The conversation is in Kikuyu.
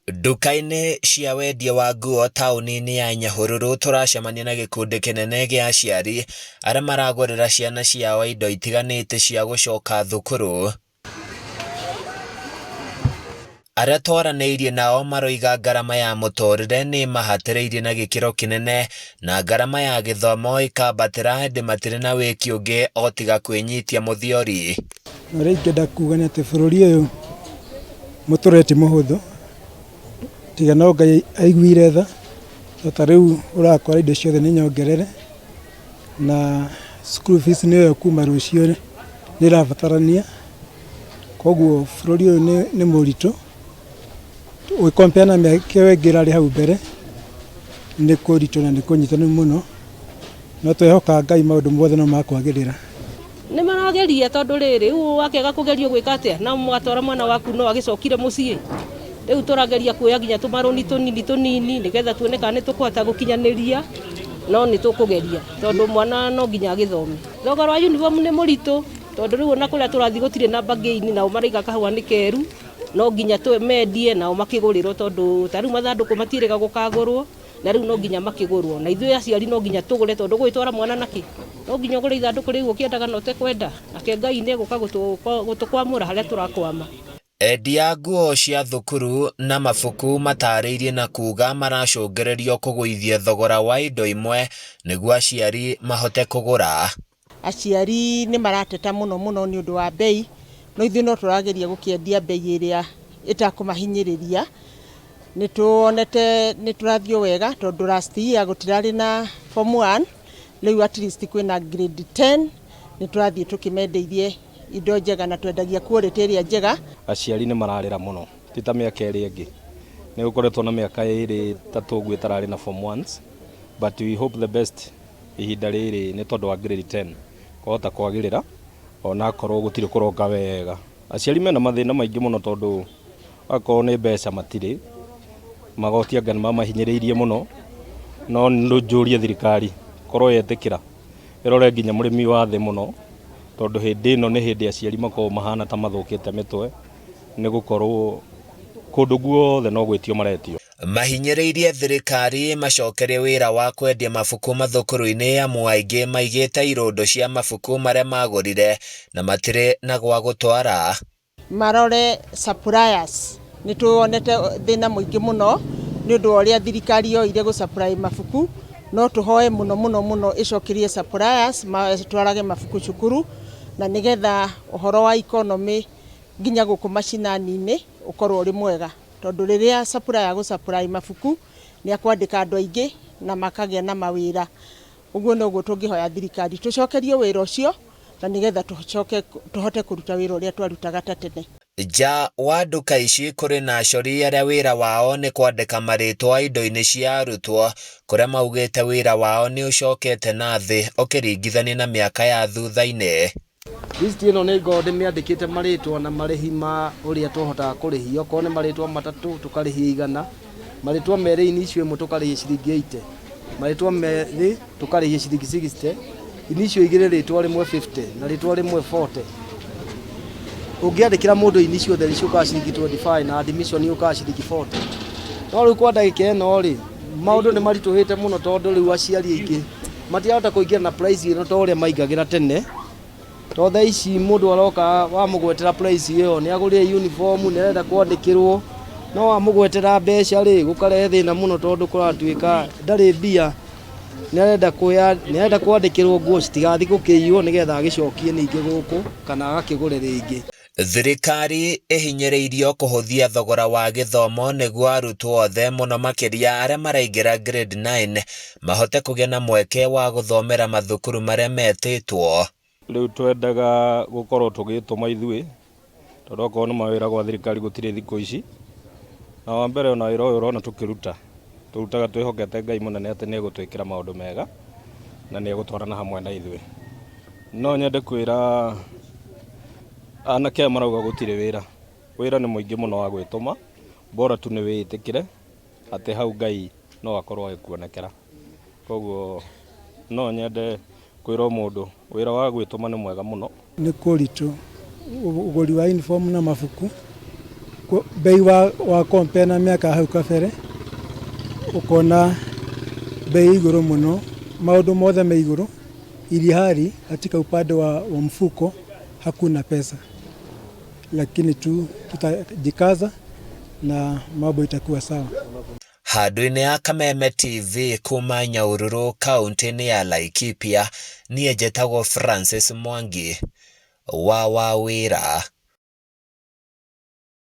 Nduka-inĩ cia wendia wa nguo taũni-inĩ ya Nyahururu tũracemania na gĩkundi kĩnene gĩa aciari arĩa maragũrĩra ciana ciao indo itiganĩte cia gũcoka thukuru. Arĩa twaranĩirie nao maroiga ngarama ya mũtũrĩre nĩ mahatĩrĩirie na gĩkĩro kĩnene na ngarama ya gĩthomo ĩkambatĩra hĩndĩ matirĩ na wĩki ũngĩ o tiga kwĩnyitia mũthiori. Ũrĩa ingĩenda kuga nĩ atĩ bũrũri ũyũ mũtũrĩre ti mũhũthũ, tiga no Ngai aiguire tha, ta rĩu ũrakora indo ciothe nĩ nyongerere na school fees nĩyo kuma rũciũ nĩ ĩrabatarania, koguo bũrũri ũyũ nĩ mũritũ ũgĩkompea na mĩaka ĩyo ĩngĩ ĩrarĩ hau mbere, nĩ kũritũ na nĩ kũnyitanu mũno, no twĩhoka Ngai maũndũ mothe no makwagĩrĩra. Nĩ marageria tondũ rĩrĩ wakĩaga kũgerio gwĩka atĩa na mwatwara mwana waku no agĩcokire mũciĩ. Rĩu tũrageria kuoya nginya tũmarũni tũnini nĩgetha tuone kana nĩ tũkũhota gũkinyanĩria, no nĩ tũkũgeria tondũ mwana no nginya agĩthome. Thogora wa uniform nĩ mũritũ tondũ rĩu ona kũrĩa tũrathiĩ gũtirĩ na bargain, nao maraiga kahũa nĩ keru, no nginya mendie nao makĩgũrĩrwo tondũ ta rĩu mathandũkũ matirĩga gũkagũrwo na rĩu no nginya makĩgũrwo, na ithuĩ aciari no nginya tũgũre tondũ gwĩtwara mwana nakĩ no nginya ũgũre ithandũkũ rĩu ũkĩendaga na ũtekwenda, nake Ngai nĩ egũka gũtũkwamũra harĩa tũrakwama. Endia nguo cia thukuru na mabuku matarĩirie na kuga maracũngĩrĩrio kũgũithia thogora wa indo imwe nĩguo aciari mahote kũgũra. Aciari nĩ marateta mũno nĩ ũndũ wa bei, no ithuĩ no tũrageria gũkĩendia bei ĩrĩa ĩtakũmahinyĩrĩria. Nĩ tuonete nĩ tũrathiĩ wega tondũ last year gũtirarĩ na form 1, rĩu at least kwĩna grade 10, nĩ tũrathiĩ tũkĩmendeirie indo njega na twendagia quality ĩrĩa njega. Aciari nĩ mararĩra mũno, ti ta mĩaka ĩrĩa ĩngĩ. Nĩ gũkoretwo na mĩaka ĩrĩ ta tũguo ĩtararĩ na form 1s, but we hope the best ihinda rĩrĩ nĩ tondũ wa grade 10 kũhota kwagĩrĩra ona akorwo gũtirĩ kũronga wega. Aciari mena mathĩna maingĩ mũno tondũ akorwo nĩ mbeca matirĩ, magoti anga nĩ mamahinyĩrĩirie mũno, no njũrie thirikari korwo yetĩkĩra ĩrore nginya mũrĩmi wa thĩ mũno, tondũ hĩndĩ ĩno nĩ hĩndĩ aciari makorwo mahana ta mathũkĩte mĩtwe, nĩ gũkorwo kũndũ guothe no gwĩtio maretio. Mahinyĩrĩirie thirikari macokerie wĩra wa kwendia mabuku mathukuru-inĩ amwe aingĩ maigĩte irũndo cia mabuku marĩa magũrire na matirĩ na gwa gũtwara. Marore suppliers, nĩ tuonete thĩna mũingĩ mũno nĩ ũndũ wa ũrĩa thirikari yoire gũsupply mabuku, no tũhoe mũno ĩcokerie suppliers matwarage mabuku cukuru, na nĩgetha ũhoro wa economy nginya gũkũ mashinani-inĩ ũkorwo ũrĩ mwega, tondũ rĩrĩa supplier gũsupply mabuku nĩ akwandĩka andũ aingĩ na makagĩa na mawĩra. Ũguo noguo tũngĩhoya thirikari tũcokerie wĩra ũcio na nĩgetha tũhote kũruta wĩra ũrĩa twarutaga ta tene. Nja wa nduka ici kũrĩ na acori arĩa wĩra wao nĩ kwandĩka marĩtwa indo-inĩ cia arutwo, kũrĩa maugĩte wĩra wao nĩ ũcokete na thĩ ũkĩringithania na mĩaka ya thutha-inĩ. List ĩno nĩ ngoragwo ndĩmĩandĩkĩte marĩtwa na marĩhi ma ũrĩa tũhotaga kũrĩhia, okorwo nĩ marĩtwa matatũ tũkarĩhia 100, marĩtwa merĩ inicio ĩmwe tũkarĩhia ciringi 80, marĩtwa merĩ tũkarĩhia ciringi 60, inicio igĩrĩ rĩtwa rĩmwe 50 na rĩtwa rĩmwe 40. Ũngĩandĩkĩra mũndũ inicio theri ciũkaga ciringi 25 na admission yũkaga ciringi 40. No rĩu kwa ndagĩka ĩno rĩ, maũndũ nĩ maritũhĩte mũno tondũ rĩu aciari aingĩ matirahota kũingĩra na price ĩno ta ũrĩa maingagĩra tene. Tondũ thaa ici mũndũ aroka wamũgwetera price ĩyo nĩ agũrire uniform, nĩ arenda kwandĩkĩrwo, no wamũgwetera mbeca rĩ gũkarehe thĩna mũno tondũ kũratuĩka ndarĩ mbia, nĩ arenda kwandĩkĩrwo nguo citigathiĩ gũkĩiywo nĩgetha agĩcokie ningĩ gũkũ kana agakĩgũre rĩngĩ. Thirikari ĩhinyĩrĩirio kũhũthia thogora wa gĩthomo nĩguo arutwo othe mũno makĩria arĩa maraingĩra grade 9 mahote kũgĩa na mweke wa gũthomera mathukuru marĩa metĩtwo. Rĩu twendaga gũkorwo tũgĩtũma ithuĩ tondũ okorwo nĩ mawĩra gwa thirikari gũtirĩ thikũ ici, na wa mbere ona wĩra ũyũ ũrona tũrutaga twĩhokete Ngai mũnene atĩ nĩ egũtwĩkĩra maũndũ mega na nĩ egũtwarana hamwe na ithuĩ. No nyende kwĩra anake marauga gũtirĩ wĩra nĩ mũingĩ mũno wa gwĩtũma, bora tu nĩ wĩĩtĩkĩre atĩ hau Ngai no akorwo agĩkuonekera. Koguo no nyende kwĩra mũndũ wĩra wa gwĩtũma nĩ mwega mũno. Nĩ kũritũ ũgũri wa uniform na mabuku bei wa compare na miaka hau kabere ukona bei iguru muno, maundu mothe me iguru, ili hali katika upande wa mfuko hakuna pesa, lakini tutajikaza na mambo itakuwa sawa. Handũ-inĩ ya Kameme TV kuma Nyahururu kaunti-inĩ ya Laikipia, niĩ njĩtagwo Francis Mwangi wa Wawĩra.